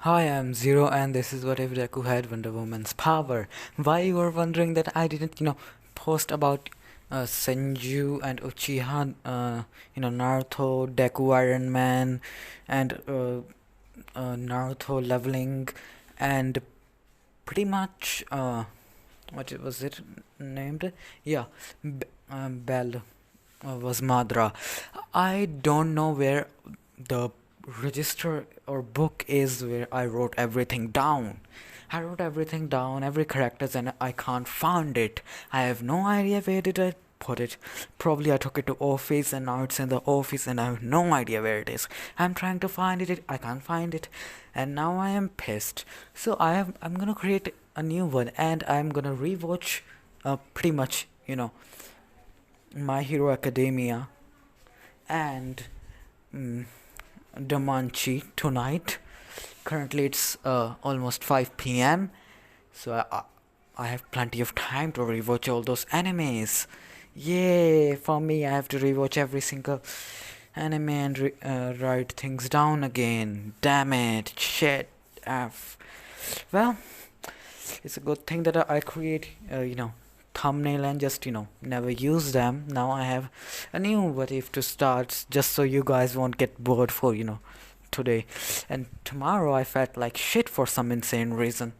Hi, I'm Zero, and this is what if Deku had Wonder Woman's power. Why you were wondering that I didn't, post about Senju and Uchiha, Naruto, Deku, Iron Man, and Naruto leveling, and pretty much, was it named? Yeah, Bell was Madra. I don't know where the register or book is where I wrote everything down. I wrote everything down, every characters, and I can't find it. I have no idea where did I put it. Probably I took it to office and now it's in the office and I have no idea where it is. I'm trying to find it, I can't find it, and now I am pissed. So I'm gonna create a new one and I'm gonna rewatch pretty much, My Hero Academia and mm, Damanchi tonight. Currently, it's almost 5 p.m., so I have plenty of time to rewatch all those animes. Yay! For me, I have to rewatch every single anime and write things down again. Damn it! Shit! F. Well, it's a good thing that I create, thumbnail and just, never use them. Now I have a new what if to start just so you guys won't get bored for, today. And tomorrow I felt like shit for some insane reason.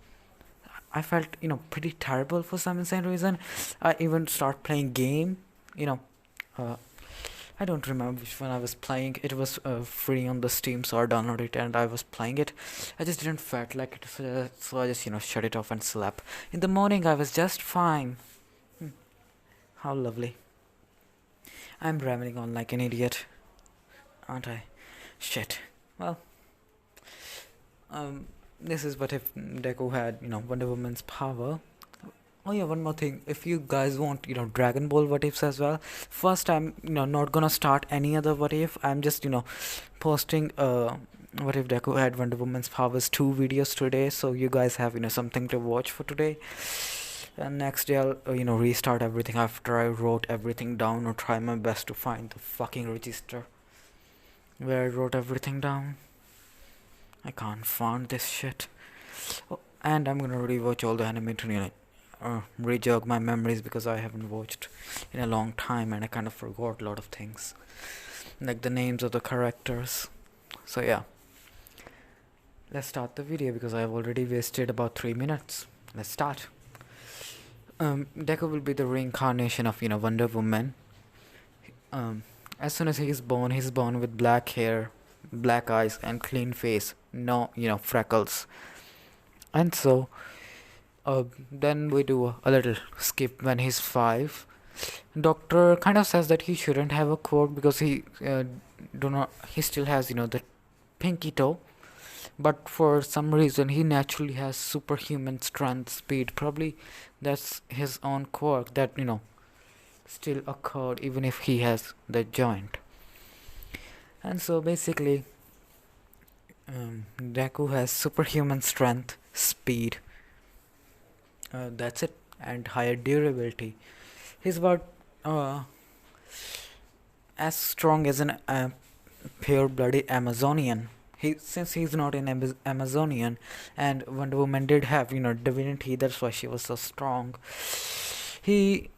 I felt, pretty terrible for some insane reason. I even start playing game, you know, uh, I don't remember which one I was playing. It was free on the Steam, so I downloaded it and I was playing it. I just didn't felt like it, so I just shut it off and slept. In the morning, I was just fine. Hmm, how lovely! I'm rambling on like an idiot, aren't I? Shit. Well, this is what if Deku had Wonder Woman's power. Oh yeah, one more thing. If you guys want, Dragon Ball what ifs as well. First, I'm, not gonna start any other what if. I'm just, posting what if Deku had Wonder Woman's powers 2 videos today, so you guys have, something to watch for today. And next day I'll, restart everything after I wrote everything down or try my best to find the fucking register where I wrote everything down. I can't find this shit. Oh, and I'm gonna rewatch all the anime to, rejog my memories because I haven't watched in a long time and I kind of forgot a lot of things, like the names of the characters. So yeah, let's start the video because I've already wasted about 3 minutes. Let's start. Deku will be the reincarnation of Wonder Woman. As soon as he's born with black hair, black eyes, and clean face. No, freckles. And so then we do a little skip when he's 5. Doctor kind of says that he shouldn't have a quirk because he still has the pinky toe, but for some reason he naturally has superhuman strength, speed. Probably that's his own quirk that still occurred even if he has the joint. And so basically, Deku has superhuman strength, speed. That's it, and higher durability. He's about as strong as an pure-blooded Amazonian. Since he's not an Amazonian, and Wonder Woman did have divinity, that's why she was so strong. He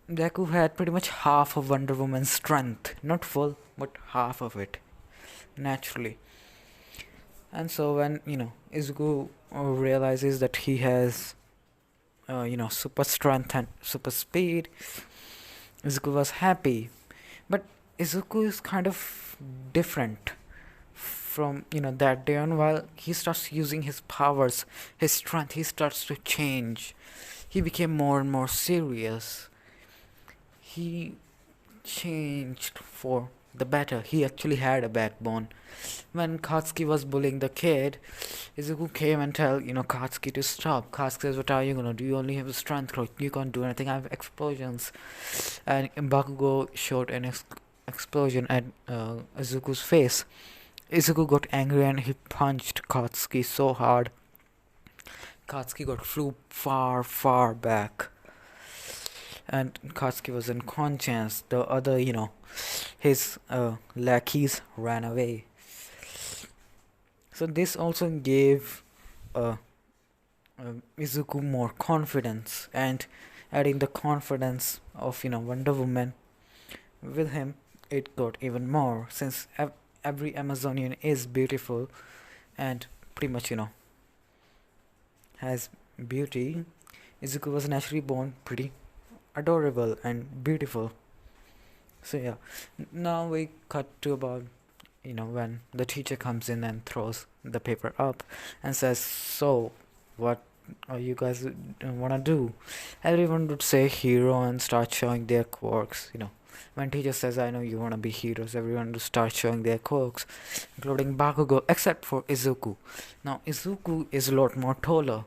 Deku had pretty much half of Wonder Woman's strength, not full, but half of it, naturally. And so when Izuku realizes that he has super strength and super speed, Izuku was happy. But Izuku is kind of different from that day on. While he starts using his powers, his strength, he starts to change. He became more and more serious. He changed for the better. He actually had a backbone. When Katsuki was bullying the kid, Izuku came and tell Katsuki to stop. Katsuki says, "What are you gonna do? You only have a strength. You can't do anything. I have explosions." And Bakugo shot an explosion at Izuku's face. Izuku got angry and he punched Katsuki so hard. Katsuki got flew far, far back. And Katsuki was unconscious. The other, his lackeys ran away. So this also gave uh, Izuku more confidence, and adding the confidence of Wonder Woman with him, it got even more, since every Amazonian is beautiful and pretty much has beauty. Izuku was naturally born pretty adorable and beautiful. So yeah, now we cut to about when the teacher comes in and throws the paper up and says, "So, what you guys wanna do?" Everyone would say hero and start showing their quirks. When teacher says, "I know you wanna be heroes," everyone would start showing their quirks, including Bakugo, except for Izuku. Now Izuku is a lot more taller.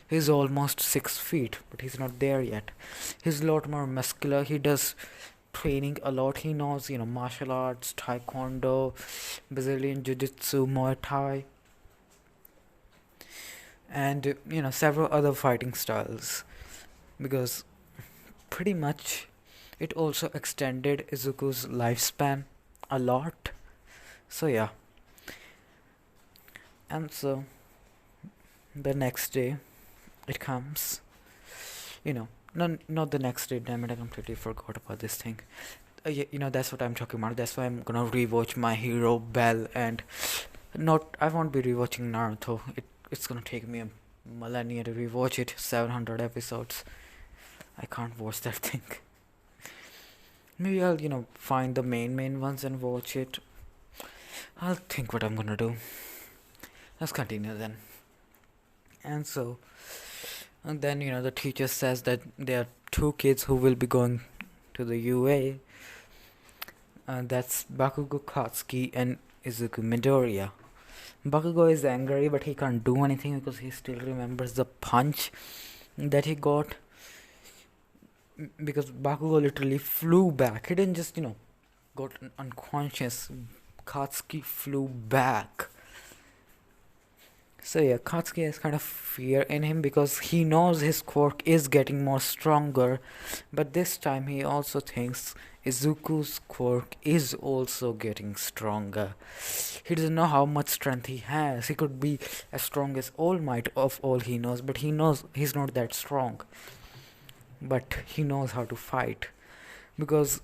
He's almost 6 feet, but he's not there yet. He's a lot more muscular. He does training a lot. He knows, martial arts, taekwondo, Brazilian jiu-jitsu, Muay Thai, and several other fighting styles. Because pretty much it also extended Izuku's lifespan a lot. So yeah, and so the next day it comes. No, not the next day. Damn it! I completely forgot about this thing. Yeah, that's what I'm talking about. That's why I'm gonna rewatch My Hero Bell, and not. I won't be rewatching Naruto. It's gonna take me a millennia to rewatch it. 700 episodes. I can't watch that thing. Maybe I'll find the main ones and watch it. I'll think what I'm gonna do. Let's continue then. And so, and then the teacher says that there are two kids who will be going to the UA. That's Bakugo Katsuki and Izuku Midoriya. Bakugo is angry, but he can't do anything because he still remembers the punch that he got. Because Bakugo literally flew back. He didn't just, got unconscious. Katsuki flew back. So yeah, Katsuki has kind of fear in him because he knows his quirk is getting more stronger, but this time he also thinks Izuku's quirk is also getting stronger. He doesn't know how much strength he has. He could be as strong as All Might of all he knows, but he knows he's not that strong. But he knows how to fight because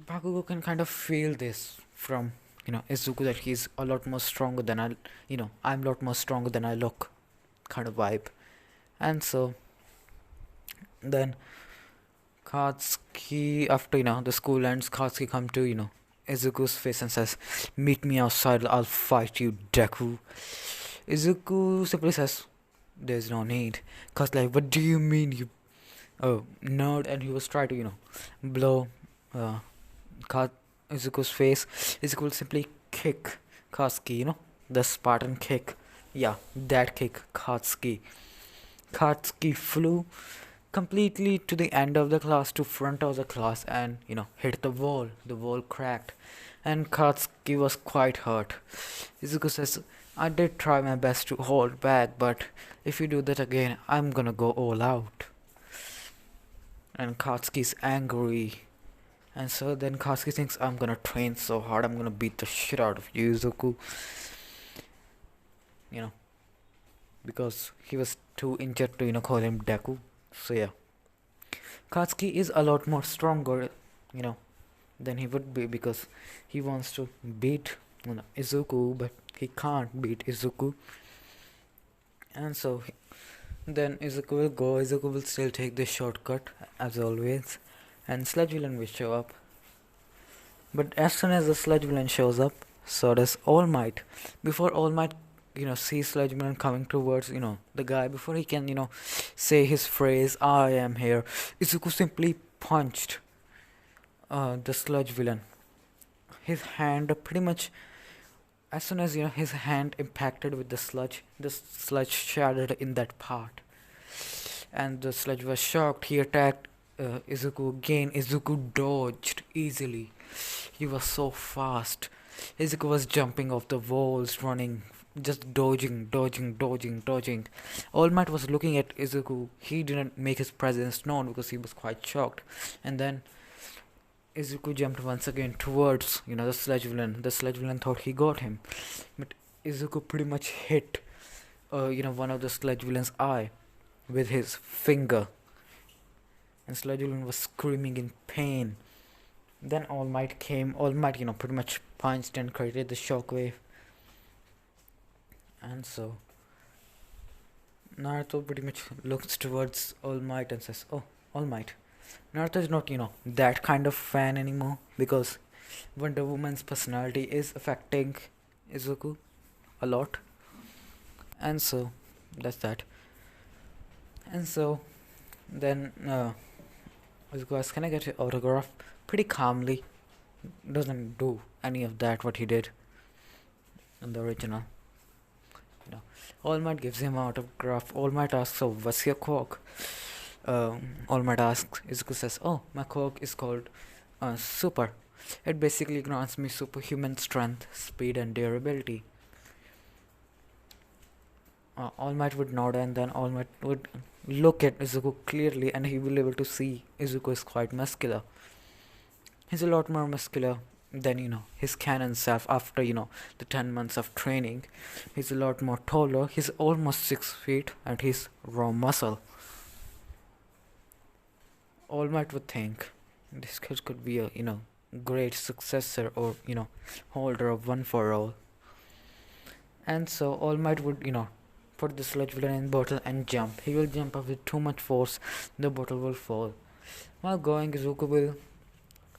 Bakugo can kind of feel this from Izuku, that he's a lot more stronger than I'm a lot more stronger than I look, kind of vibe. And so then Katsuki, after the school ends, Katsuki come to Izuku's face and says, "Meet me outside, I'll fight you, Deku." Izuku simply says, "There's no need." Cause like, "What do you mean, you nerd?" And he was trying to blow Izuku's face. Izuku will simply kick Katsuki, the Spartan kick. Yeah, that kick, Katsuki. Katsuki flew completely to the end of the class, to front of the class, and hit the wall. The wall cracked, and Katsuki was quite hurt. Izuku says, "I did try my best to hold back, but if you do that again, I'm gonna go all out." And Katsuki's angry. And so then Katsuki thinks, "I'm gonna train so hard, I'm gonna beat the shit out of you, Izuku." Because he was too injured to, call him Deku. So yeah. Katsuki is a lot more stronger, than he would be, because he wants to beat Izuku, but he can't beat Izuku. And so then Izuku will go. Izuku will still take the shortcut as always, and Sludge Villain will show up. But as soon as the Sludge Villain shows up, so does All Might. Before All Might, sees Sludge Villain coming towards, the guy, before he can, say his phrase, "I am here," Izuku simply punched the Sludge Villain. His hand pretty much, as soon as his hand impacted with the sludge shattered in that part, and the sludge was shocked. He attacked Izuku again. Izuku dodged easily. He was so fast. Izuku was jumping off the walls, running, just dodging. All Might was looking at Izuku. He didn't make his presence known because he was quite shocked. And then Izuku jumped once again towards, the sludge villain. The sludge villain thought he got him, but Izuku pretty much hit, one of the sludge villain's eye with his finger, and sludge villain was screaming in pain. Then All Might came. All Might, pretty much punched and created the shockwave, and so Naruto pretty much looks towards All Might and says, "Oh, All Might." Naruto is not, that kind of fan anymore because Wonder Woman's personality is affecting Izuku a lot, and so that's that. And so then Izuku asks, "Can I get your autograph?" Pretty calmly, doesn't do any of that what he did in the original. All Might gives him an autograph. All Might asks, "So what's your quirk?" All Might asks. Izuku says, "Oh, my quirk is called Super. It basically grants me superhuman strength, speed, and durability." All Might would nod, and then All Might would look at Izuku clearly, and he will be able to see Izuku is quite muscular. He's a lot more muscular than his canon self after the 10 months of training. He's a lot more taller. He's almost 6 feet, and he's raw muscle. All Might would think this kid could be a great successor or holder of One for All. And so All Might would put the sludge villain in bottle and jump. He will jump up with too much force. The bottle will fall. While going,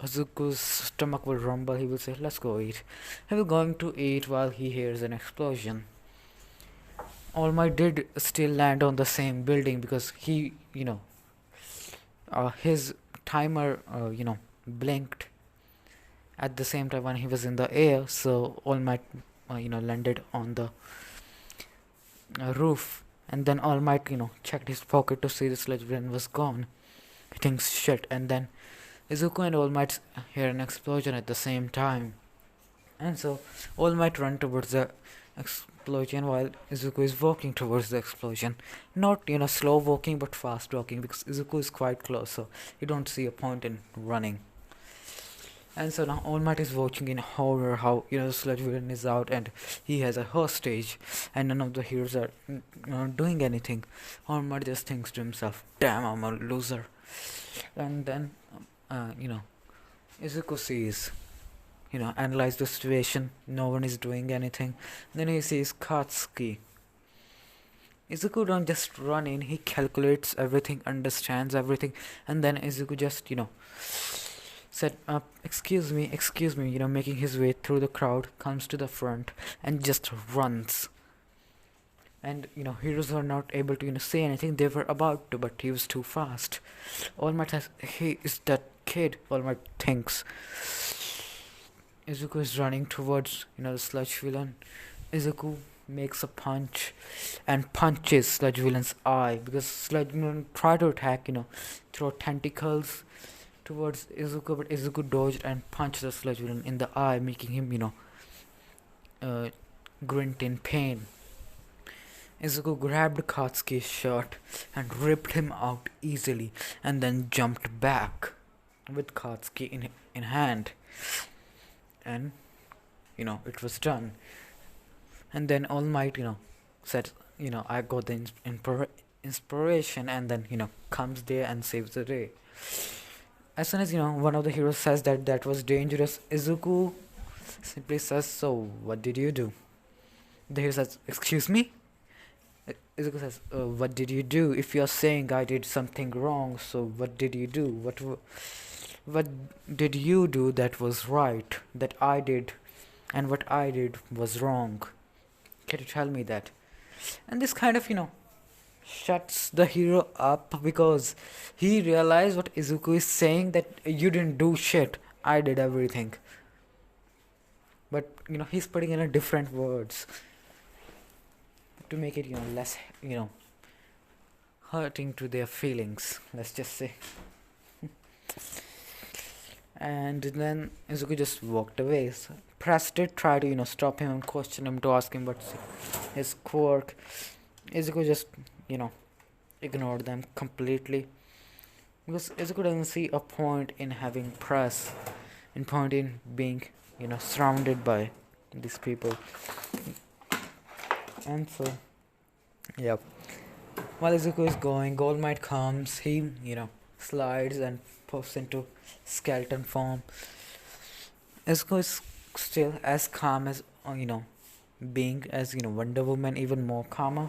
Izuku's stomach will rumble. He will say, "Let's go eat." He will going to eat while he hears an explosion. All Might did still land on the same building because he, his timer, blinked at the same time when he was in the air. So All Might, landed on the roof. And then All Might, checked his pocket to see the sludge villain was gone. He thinks shit, and then Izuku and All Might hear an explosion at the same time. And so All Might run towards the explosion while Izuku is walking towards the explosion. Not, slow walking but fast walking because Izuku is quite close, so you don't see a point in running. And so now All Might is watching in horror how, the sludge villain is out and he has a hostage and none of the heroes are doing anything. All Might just thinks to himself, "Damn, I'm a loser." And then, Izuku sees, analyze the situation. No one is doing anything. Then he sees Katsuki. Izuku don't just run in, he calculates everything, understands everything, and then Izuku just, said, excuse me, making his way through the crowd, comes to the front, and just runs. And, heroes were not able to, say anything. They were about to, but he was too fast. All Might says, "Hey, is that kid?" All Might thinks. Izuku is running towards, the sludge villain. Izuku makes a punch and punches sludge villain's eye because sludge villain tried to attack, throw tentacles towards Izuku, but Izuku dodged and punched the sludge villain in the eye, making him, grunt in pain. Izuku grabbed Katsuki's shirt and ripped him out easily, and then jumped back with Katsuki in hand. And, it was done. And then All Might, said, "I got the inspiration," and then, comes there and saves the day. As soon as, one of the heroes says that was dangerous, Izuku simply says, "So, what did you do?" The hero says, "Excuse me?" Izuku says, "What did you do? If you're saying I did something wrong, so what did you do? What did you do that was right, that I did, and what I did was wrong? Can you tell me that?" And this kind of, shuts the hero up because he realized what Izuku is saying, that you didn't do shit, I did everything. But, he's putting in a different words to make it, less, hurting to their feelings, let's just say. And then Izuku just walked away. So Press did try to, stop him and question him to ask him what's his quirk. Izuku just, ignored them completely. because Izuku doesn't see a point in having press, and point in being, surrounded by these people. And so, yeah, while Izuku is going, All Might comes. He, slides and puffs into skeleton form. Izuku is still as calm as, being as, Wonder Woman, even more calmer.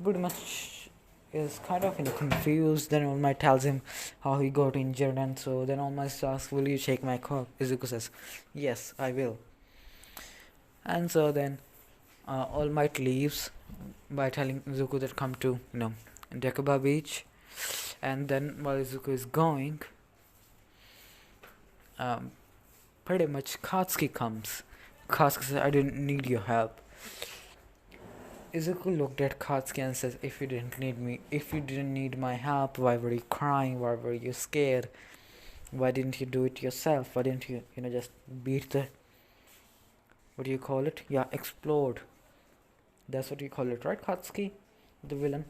Pretty much is kind of, confused. Then All Might tells him how he got injured, and so then All Might asks, "Will you shake my cock?" Izuku says, "Yes, I will." And so then All Might leaves by telling Izuku that come to, Dekuba Beach. And then while Izuku is going, um, pretty much Katsuki comes. Katsuki says, "I didn't need your help." Izuku looked at Katsuki and says, if you didn't need my help, why were you crying? Why were you scared? Why didn't you do it yourself? Why didn't you, just beat the, what do you call it? Yeah, explode. That's what you call it, right, Katsuki? The villain.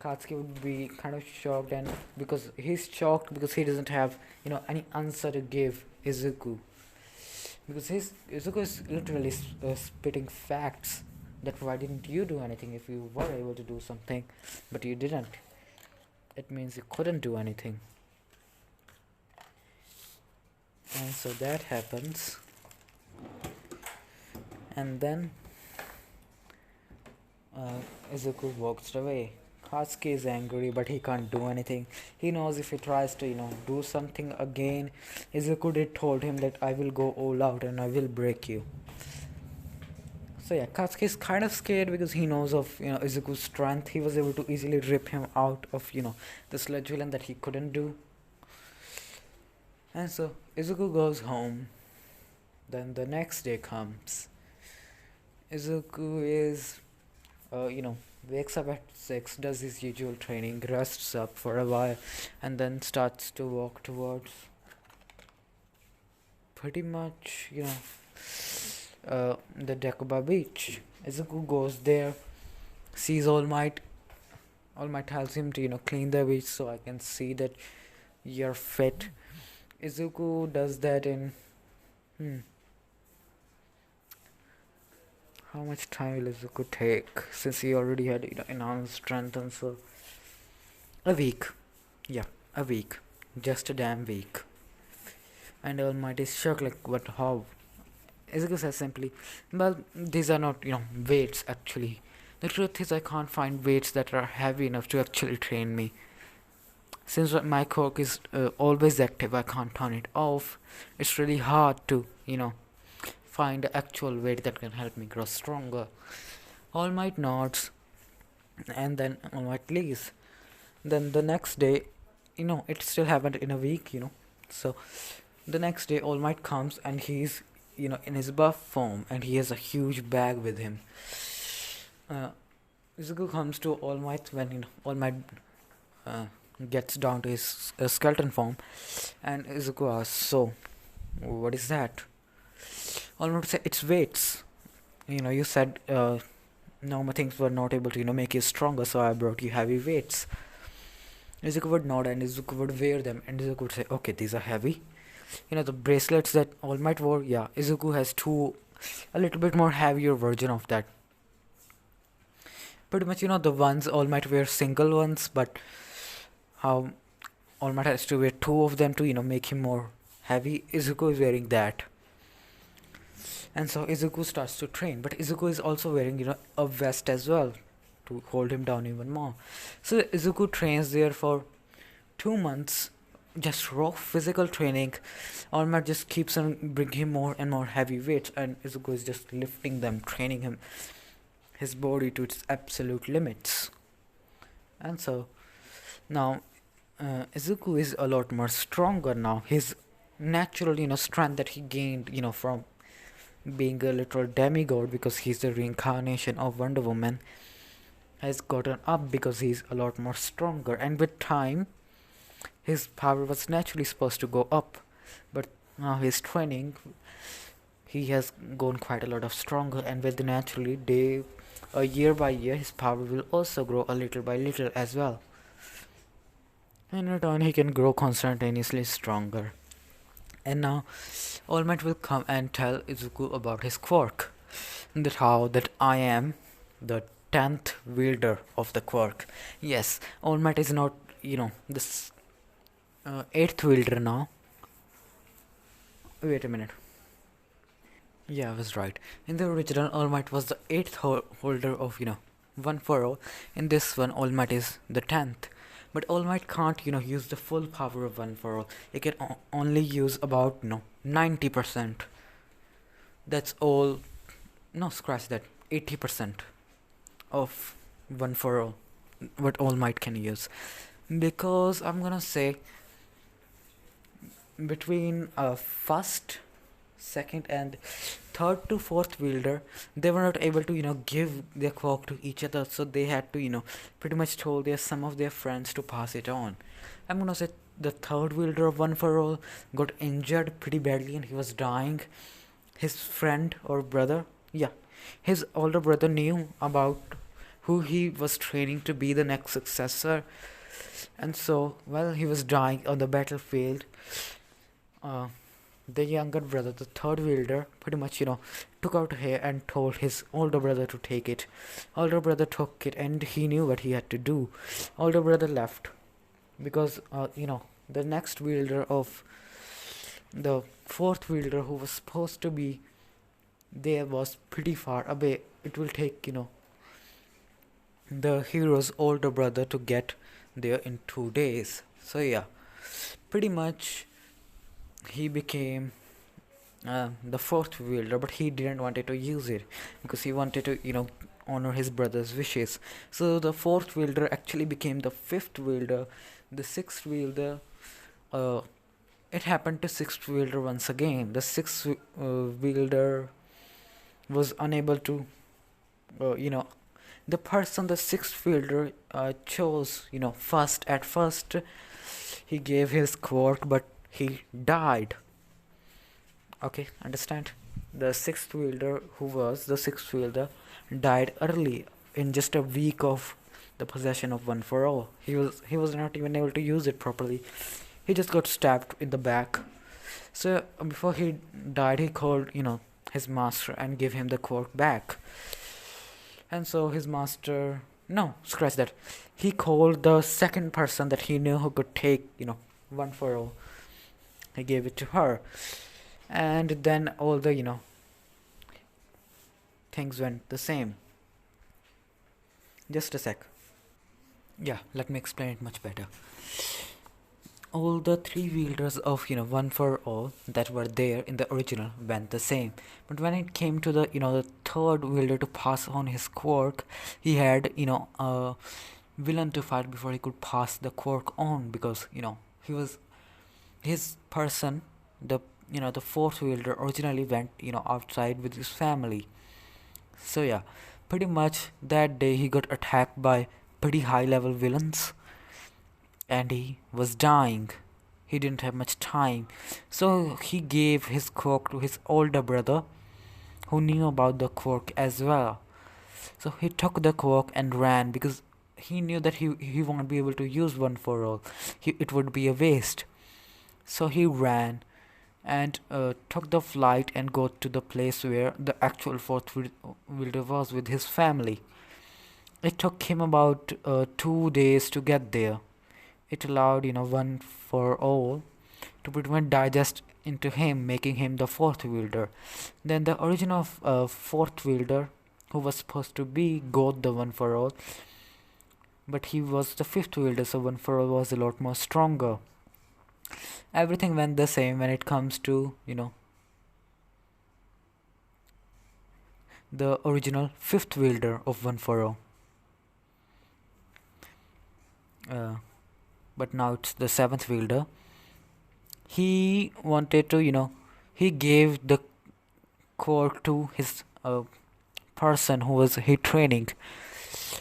Katsuki would be kind of shocked, and because he's shocked because he doesn't have, any answer to give Izuku. Because Izuku is literally spitting facts that why didn't you do anything if you were able to do something, but you didn't. It means you couldn't do anything. And so that happens. And then Izuku walks away. Katsuki is angry, but he can't do anything. He knows if he tries to, do something again, Izuku did told him that I will go all out and I will break you. So yeah, Katsuki is kind of scared because he knows of, Izuku's strength. He was able to easily rip him out of, the sledge villain that he couldn't do. And so Izuku goes home. Then the next day comes. Izuku is, wakes up at 6, does his usual training, rests up for a while, and then starts to walk towards pretty much, the Dekuba Beach. Izuku goes there, sees All Might. All Might tells him to, clean the beach so I can see that you're fit. Izuku does that in, how much time will Izuku take, since he already had, enhanced strength, and so a week. Yeah, a week. Just a damn week. And All Might is shocked, like, what, how? Izuku says simply, well, these are not, weights actually. The truth is I can't find weights that are heavy enough to actually train me. Since my quirk is always active, I can't turn it off. It's really hard to, find the actual weight that can help me grow stronger. All Might nods, and then All Might leaves. Then the next day, it still happened in a week, So the next day, All Might comes and he's, in his buff form, and he has a huge bag with him. Izuku comes to All Might when, All Might gets down to his skeleton form, and Izuku asks, so, what is that? All Might say, it's weights. You said normal things were not able to, make you stronger, so I brought you heavy weights. Izuku would nod and Izuku would wear them, and Izuku would say, okay, these are heavy. The bracelets that All Might wore, yeah, Izuku has a little bit more heavier version of that. Pretty much, the ones All Might wear single ones, but how All Might has to wear 2 of them to, make him more heavy. Izuku is wearing that. And so Izuku starts to train, but Izuku is also wearing, a vest as well to hold him down even more. So Izuku trains there for 2 months, just raw physical training. All Might just keeps on bringing him more and more heavy weights, and Izuku is just lifting them, training his body to its absolute limits. And so now Izuku is a lot more stronger now. His natural, strength that he gained, from being a literal demigod, because he's the reincarnation of Wonder Woman, has gotten up because he's a lot more stronger. And with time, his power was naturally supposed to go up, but now his training, he has gone quite a lot of stronger, and with naturally year by year, his power will also grow a little by little as well. In return, he can grow constantaneously stronger. And now, All Might will come and tell Izuku about his quirk. That how that I am the 10th wielder of the quirk. Yes, All Might is not, this 8th wielder now. Wait a minute. Yeah, I was right. In the original, All Might was the 8th holder of, One for All. In this one, All Might is the 10th. But All Might can't, use the full power of One for All. It can only use about, 90%. That's all. No, scratch that. 80% of One for All. What All Might can use. Because I'm gonna say between first, second, and third to fourth wielder, they were not able to give their quirk to each other, so they had to pretty much told some of their friends to pass it on. I'm gonna say the third wielder of One for All got injured pretty badly and he was dying. His friend or brother, yeah, his older brother knew about who he was training to be the next successor, and so while he was dying on the battlefield, uh, the younger brother, the third wielder, pretty much, took out hair and told his older brother to take it. Older brother took it and he knew what he had to do. Older brother left because, the next wielder of the fourth wielder who was supposed to be there was pretty far away. It will take, the hero's older brother to get there in 2 days. So, yeah, pretty much he became the fourth wielder, but he didn't wanted to use it because he wanted to, honor his brother's wishes. So the fourth wielder actually became the fifth wielder, the sixth wielder. It happened to sixth wielder once again. The sixth wielder was unable to, the person the sixth wielder chose, first. At first, he gave his quirk, but he died. Okay, understand? The sixth wielder, who was the sixth wielder, died early in just a week of the possession of One for All. He was not even able to use it properly. He just got stabbed in the back. So before he died, he called his master and gave him the quirk back. And so his master, no, scratch that. He called the second person that he knew who could take One for All. He gave it to her. And then all the things went the same. Just a sec. Yeah, let me explain it much better. All the three wielders of One for All that were there in the original went the same, but when it came to the the third wielder to pass on his quirk, he had a villain to fight before he could pass the quirk on, because he was his person, the fourth wielder originally went outside with his family. So yeah, pretty much that day he got attacked by pretty high level villains and he was dying. He didn't have much time, so he gave his quirk to his older brother who knew about the quirk as well. So he took the quirk and ran because he knew that he won't be able to use One for All. It would be a waste. So he ran and took the flight and got to the place where the actual fourth wielder was with his family. It took him about 2 days to get there. It allowed One for All to pretty much digest into him, making him the fourth wielder. Then the original fourth wielder, who was supposed to be got the One for All, but he was the fifth wielder, so One for All was a lot more stronger. Everything went the same when it comes to the original fifth wielder of One for All. But now it's the seventh wielder. He wanted to, he gave the quirk to his person who was he training.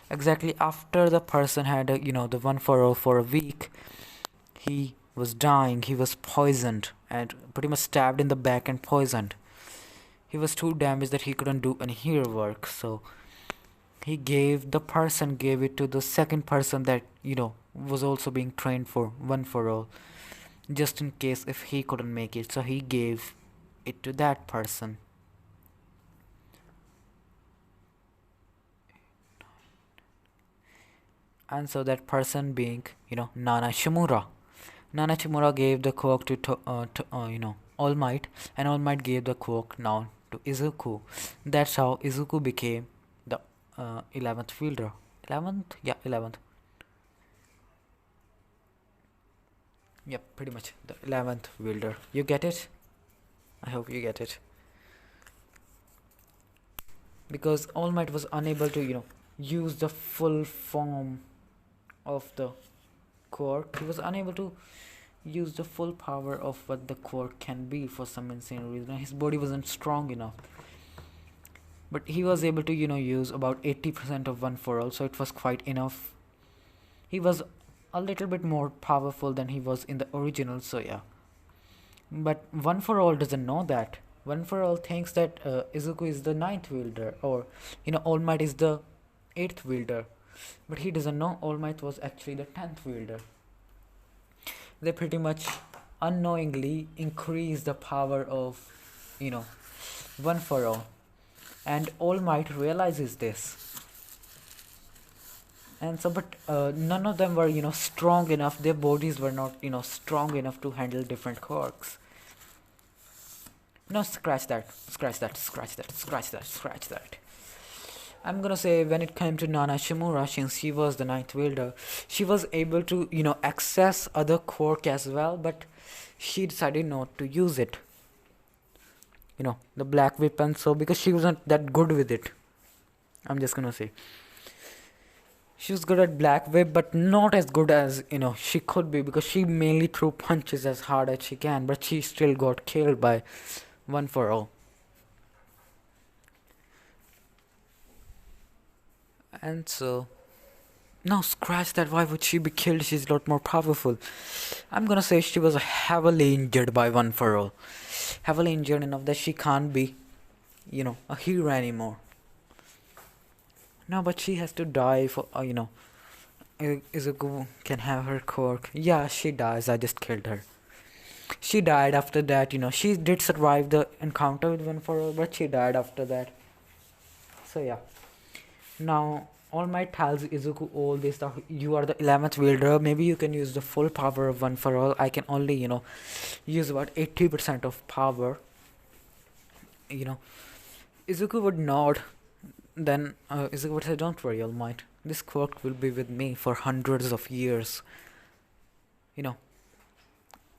Exactly after the person had the One for All for a week, he was dying. He was poisoned and pretty much stabbed in the back and poisoned. He was too damaged that he couldn't do any hero work, so the person gave it to the second person that was also being trained for One for All, just in case if he couldn't make it. So he gave it to that person. And so that person being, Nana Shimura. Nana Shimura gave the quirk to All Might, and All Might gave the quirk now to Izuku. That's how Izuku became the 11th wielder. 11th? Yeah, 11th. Yep, pretty much the 11th wielder. You get it? I hope you get it. Because All Might was unable to, use the full form of the quirk. He was unable to use the full power of what the quirk can be for some insane reason. His body wasn't strong enough. But he was able to, use about 80% of One for All, so it was quite enough. He was a little bit more powerful than he was in the original, so yeah. But One for All doesn't know that. One for All thinks that Izuku is the 9th wielder, or All Might is the 8th wielder. But he doesn't know All Might was actually the 10th wielder. They pretty much unknowingly increase the power of, One for All. And All Might realizes this. And so, but none of them were, strong enough. Their bodies were not, strong enough to handle different quirks. No, scratch that, scratch that, scratch that, scratch that, scratch that. I'm gonna say when it came to Nana Shimura, since she was the 9th wielder, she was able to, access other quirk as well, but she decided not to use it. The black weapon, so because she wasn't that good with it. I'm just gonna say. She was good at black whip, but not as good as, she could be, because she mainly threw punches as hard as she can, but she still got killed by One for All. And so, no, scratch that. Why would she be killed? She's a lot more powerful. I'm gonna say she was heavily injured by One for All. Heavily injured enough that she can't be, a hero anymore. No, but she has to die for, Izuku can have her quirk. Yeah, she dies. I just killed her. She died after that, She did survive the encounter with One for All, but she died after that. So, yeah. Now, All Might tells Izuku all this stuff. You are the 11th wielder. Maybe you can use the full power of One for All. I can only, use about 80% of power. Izuku would nod. Then Izuku would say, "Don't worry, All Might. This quirk will be with me for hundreds of years."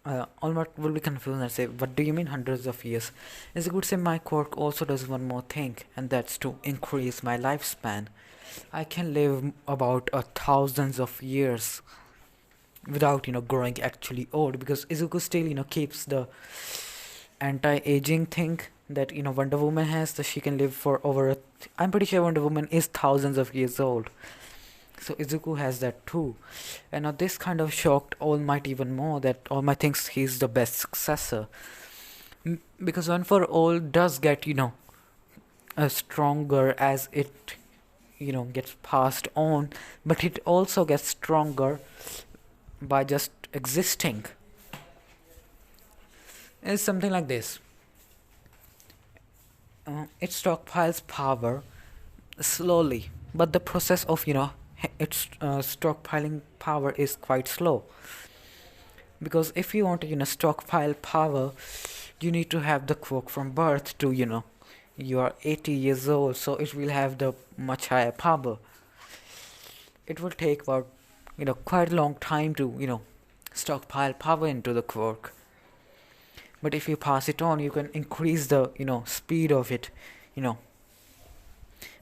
All Might will be confused and say, "What do you mean hundreds of years?" Izuku would say, "My quirk also does one more thing, and that's to increase my lifespan. I can live about thousands of years without, growing actually old, because Izuku still, keeps the anti-aging thing that, Wonder Woman has, that she can live for over I'm pretty sure Wonder Woman is thousands of years old. So Izuku has that too. And now this kind of shocked All Might even more, that All Might thinks he's the best successor. Because One for All does get, stronger as it, gets passed on, but it also gets stronger by just existing. It's something like this. It stockpiles power slowly, but the process of, its stockpiling power is quite slow. Because if you want to, stockpile power, you need to have the quirk from birth to, you are 80 years old, so it will have the much higher power. It will take about, quite a long time to, stockpile power into the quirk. But if you pass it on, you can increase the, speed of it,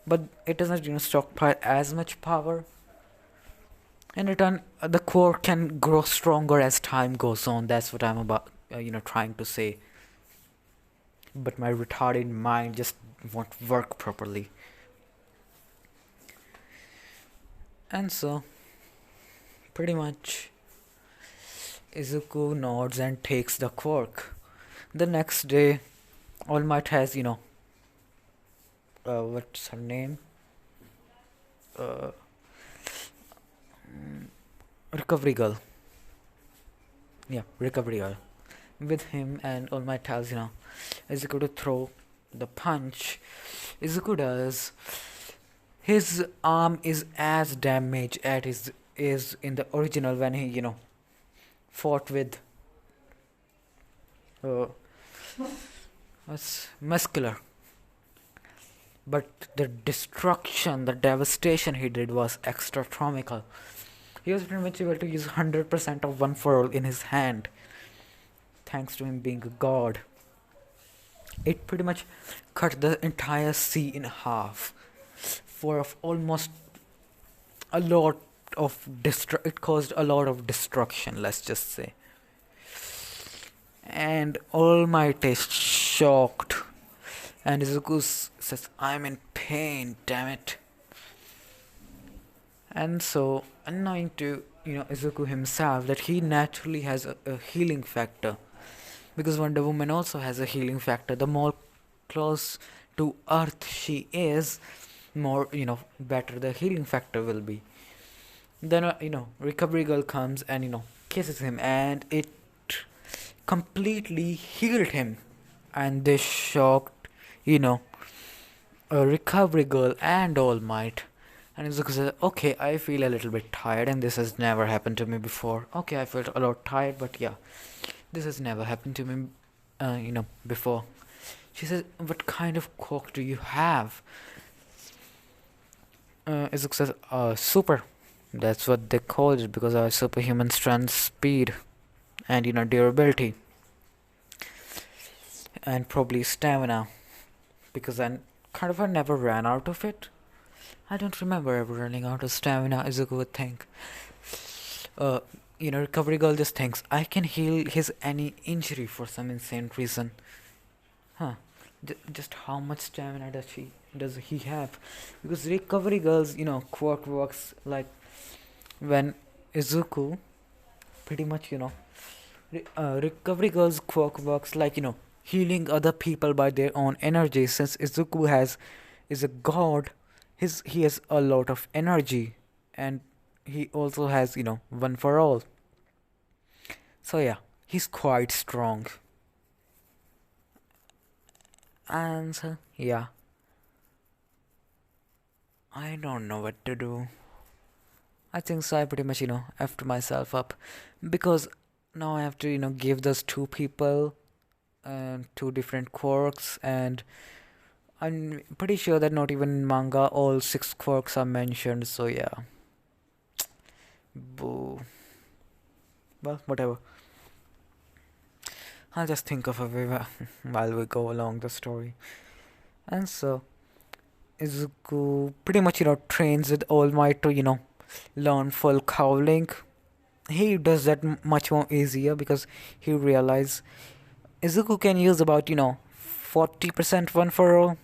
But it doesn't, stockpile as much power. In return, the quirk can grow stronger as time goes on. That's what I'm about, trying to say. But my retarded mind just won't work properly. And so, pretty much, Izuku nods and takes the quirk. The next day, All Might has, what's her name? Recovery Girl. Yeah, Recovery Girl. With him, and All Might tells, Izuku to throw the punch. Izuku does. His arm is as damaged as it is in the original when he, fought with uh, what's muscular. But the destruction, the devastation he did was extra comical. He was pretty much able to use 100% of One For All in his hand, thanks to him being a god. It pretty much cut the entire sea in half for almost a lot of it caused a lot of destruction, let's just say. And All Might is shocked, and Izuku says, I'm in pain, damn it. And so annoying to Izuku himself that he naturally has a healing factor, because Wonder Woman also has a healing factor. The more close to Earth she is, more better the healing factor will be. Then Recovery Girl comes and kisses him, and it completely healed him. And this shocked Recovery Girl and All Might. And Izuku says, okay, I feel a little bit tired, and this has never happened to me before. Okay, I felt a lot tired, but yeah, this has never happened to me before. She says, what kind of quirk do you have? Izuku says, super. That's what they call it, because I have superhuman strength, speed, and durability, and probably stamina, because I never ran out of it. I don't remember ever running out of stamina, Izuku would think. Recovery Girl just thinks, I can heal his any injury for some insane reason. Huh. Just how much stamina does he have? Because Recovery Girl's, quirk works like when Izuku pretty much, Recovery Girl's quirk works like, healing other people by their own energy. Since Izuku is a god, he has a lot of energy, and he also has One For All. So yeah, he's quite strong. And yeah, I don't know what to do. I think so I pretty much effed myself up, because now I have to give those two people two different quirks, and I'm pretty sure that not even in manga all 6 quirks are mentioned, so yeah. Boo. Well, whatever. I'll just think of a way while we go along the story. And so, Izuku pretty much, trains with All Might to, learn full Cowling. He does that much more easier, because he realizes Izuku can use about, 40% One For All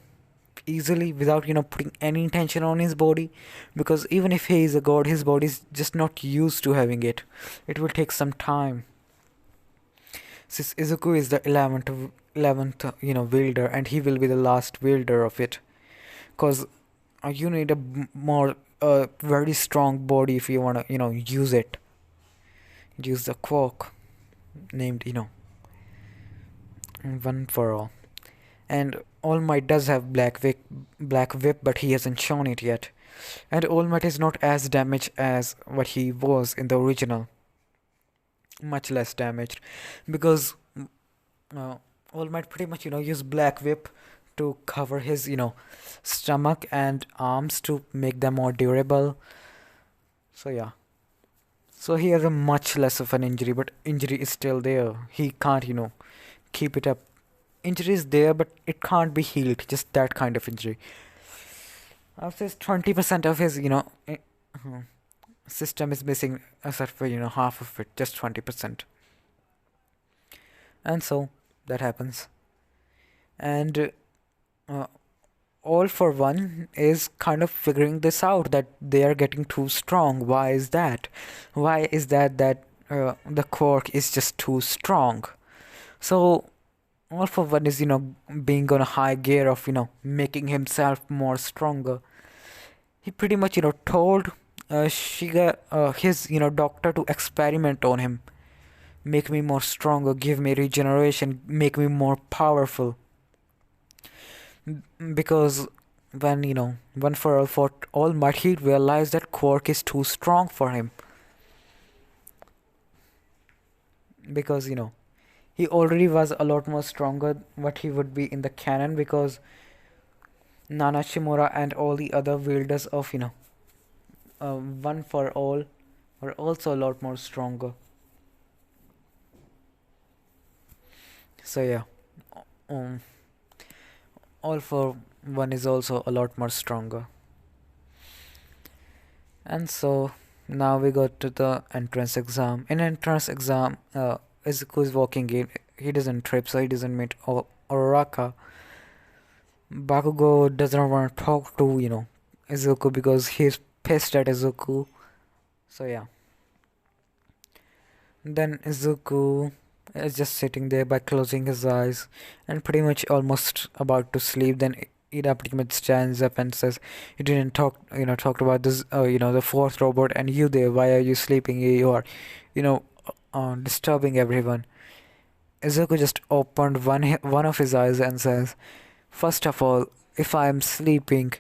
easily without putting any tension on his body, because even if he is a god, his body is just not used to having it. It will take some time, since Izuku is the 11th wielder, and he will be the last wielder of it, because you need a very strong body if you want to use it. Use the quirk named One For All. And All Might does have Black Whip, but he hasn't shown it yet. And All Might is not as damaged as what he was in the original. Much less damaged, because All Might pretty much use Black Whip to cover his stomach and arms to make them more durable. So yeah. So he has a much less of an injury, but injury is still there. He can't keep it up. Injury is there, but it can't be healed. Just that kind of injury. I would say 20% of his, system is missing, except for, half of it, just 20%. And so, that happens. And All For One is kind of figuring this out, that they are getting too strong. Why is that? Why is that the quirk is just too strong? So, All For One is, being on a high gear of, making himself more stronger. He pretty much, told she got his doctor to experiment on him, make me more stronger, give me regeneration, make me more powerful. Because when one for all fought All Might, he realized that Quark is too strong for him. Because he already was a lot more stronger what he would be in the canon, because Nana Shimura and all the other wielders of One for All were also a lot more stronger. So yeah, um, All for One is also a lot more stronger. And so now we go to the entrance exam. In entrance exam, Izuku is walking in. He doesn't trip, so he doesn't meet Oraka. Bakugo doesn't want to talk to Izuku because he's pissed at Izuku. So yeah. Then Izuku is just sitting there by closing his eyes and pretty much almost about to sleep. Then Ida pretty much stands up and says, "You didn't talked about this, the fourth robot, and you there. Why are you sleeping? You are, disturbing everyone." Izuku just opened one of his eyes and says, "First of all, if I am sleeping,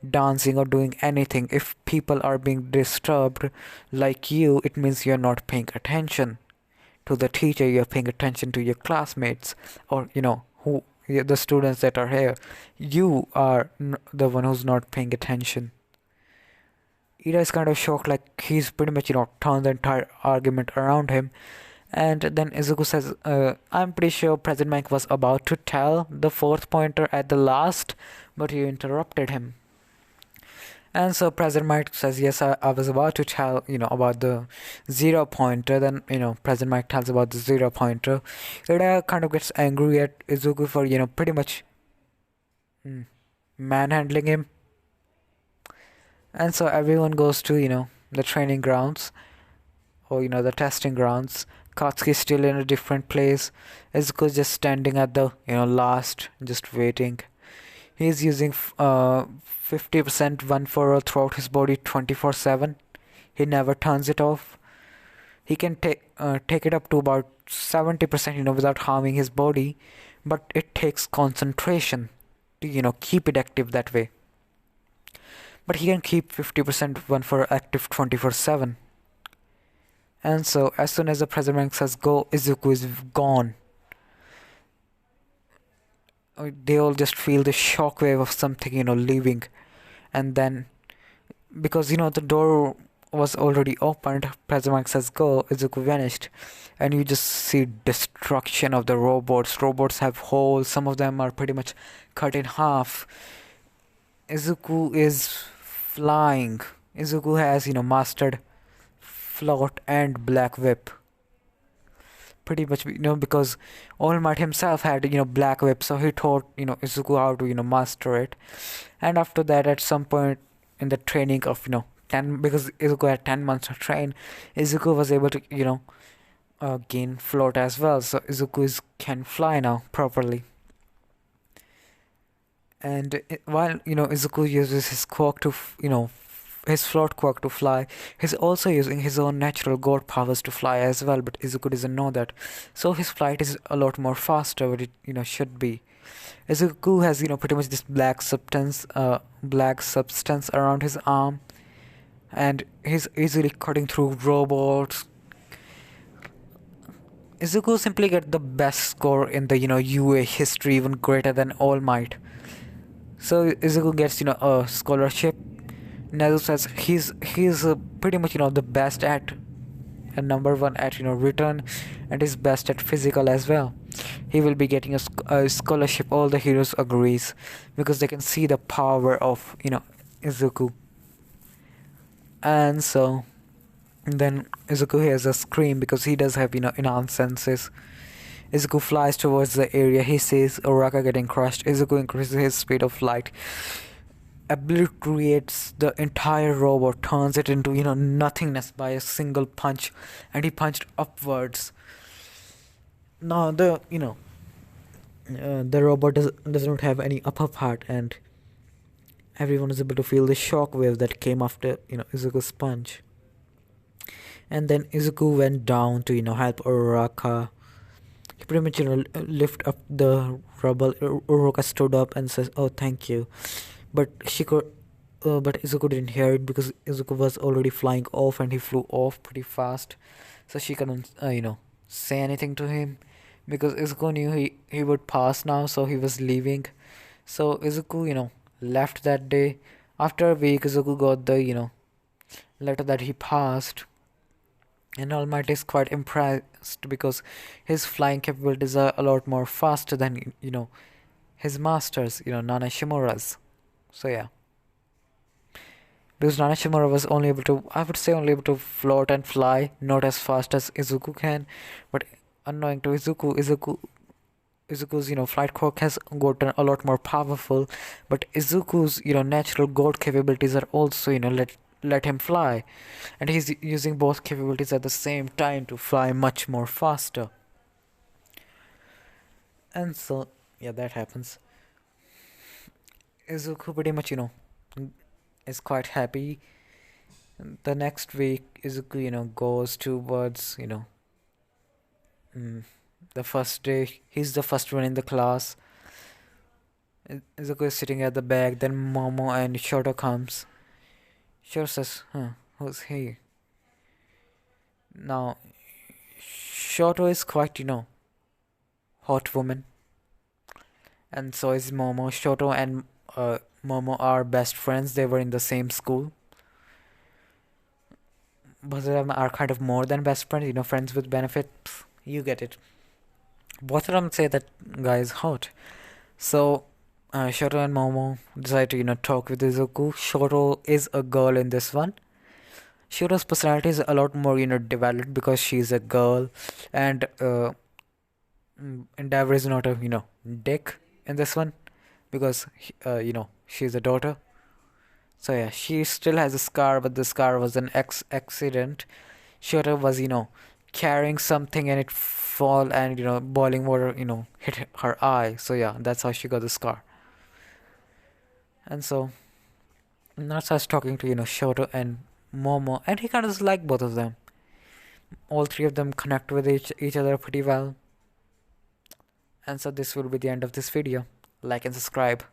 dancing, or doing anything, if people are being disturbed like you, it means you're not paying attention to the teacher, you're paying attention to your classmates, or the students that are here. You are the one who's not paying attention." Ida is kind of shocked, like he's pretty much turned the entire argument around him. And then Izuku says, "I'm pretty sure President Mike was about to tell the fourth pointer at the last, but you interrupted him." And so President Mike says, "Yes, I was about to tell, about the zero pointer." Then, President Mike tells about the zero pointer. Ida kind of gets angry at Izuku for, pretty much manhandling him. And so everyone goes to, the training grounds, or, the testing grounds. Katsuki's still in a different place. Izuku's just standing at the, last, just waiting. He's using 50% One for All throughout his body 24/7. He never turns it off. He can take it up to about 70%, without harming his body, but it takes concentration to, keep it active that way. But he can keep 50% One for All active 24/7. And so as soon as the president says go, Izuku is gone. They all just feel the shockwave of something, leaving. And then, because, the door was already opened, President says go, Izuku vanished. And you just see destruction of the robots. Robots have holes, some of them are pretty much cut in half. Izuku is flying. Izuku has, mastered Float and Black Whip. Pretty much, because All Might himself had, Black Whip, so he taught, Izuku how to, master it. And after that, at some point in the training of, 10, because Izuku had 10 months to train, Izuku was able to, gain float as well. So Izuku can fly now properly. And while, Izuku uses his quirk to, his float quirk to fly, he's also using his own natural god powers to fly as well, but Izuku doesn't know that. So his flight is a lot more faster what it should be. Izuku has pretty much this black substance around his arm, and he's easily cutting through robots. Izuku simply get the best score in the UA history, even greater than All Might. So Izuku gets a scholarship. Nezu says he's pretty much the best at and number one at return, and is best at physical as well. He will be getting a scholarship. All the heroes agrees because they can see the power of Izuku. And so then Izuku hears a scream because he does have enhanced senses. Izuku flies towards the area. He sees Oraka getting crushed. Izuku increases his speed of flight, obliterates the entire robot, turns it into nothingness by a single punch, and he punched upwards. Now the the robot does not have any upper part, and everyone was able to feel the shock wave that came after Izuku's punch. And then Izuku went down to help Uraraka. He pretty much lift up the rubble. Uraraka stood up and says, "Oh, thank you," but but Izuku didn't hear it because Izuku was already flying off and he flew off pretty fast, so she couldn't say anything to him because Izuku knew he would pass now, so he was leaving. So Izuku left that day. After a week, Izuku got the letter that he passed, and All Might is quite impressed because his flying capabilities are a lot more faster than his masters, Nana Shimura's. So yeah, because Nana Shimura was only able to, I would say, only able to float and fly, not as fast as Izuku can. But unknowing to Izuku's flight quirk has gotten a lot more powerful, but Izuku's natural god capabilities are also let him fly, and he's using both capabilities at the same time to fly much more faster. And so yeah, that happens. Izuku pretty much is quite happy. The next week, Izuku goes towards the first day. He's the first one in the class. Izuku is sitting at the back. Then Momo and Shoto comes. Shoto says, "Huh, who's he?" Now, Shoto is quite hot woman, and so is Momo. Shoto and Momo are best friends. They were in the same school. Both of them are kind of more than best friends. Friends with benefits. You get it. Both of them say that guy is hot. So Shoto and Momo decide to talk with Izuku. Shoto is a girl in this one. Shoto's personality is a lot more developed because she's a girl, and Endeavor is not a dick in this one because she's a daughter. So yeah, she still has a scar, but the scar was an accident. Shoto was carrying something and it fall, and boiling water hit her eye. So yeah, that's how she got the scar. And so Naruto starts talking to Shoto and Momo, and he kind of like both of them. All three of them connect with each other pretty well. And so this will be the end of this video. Like and subscribe.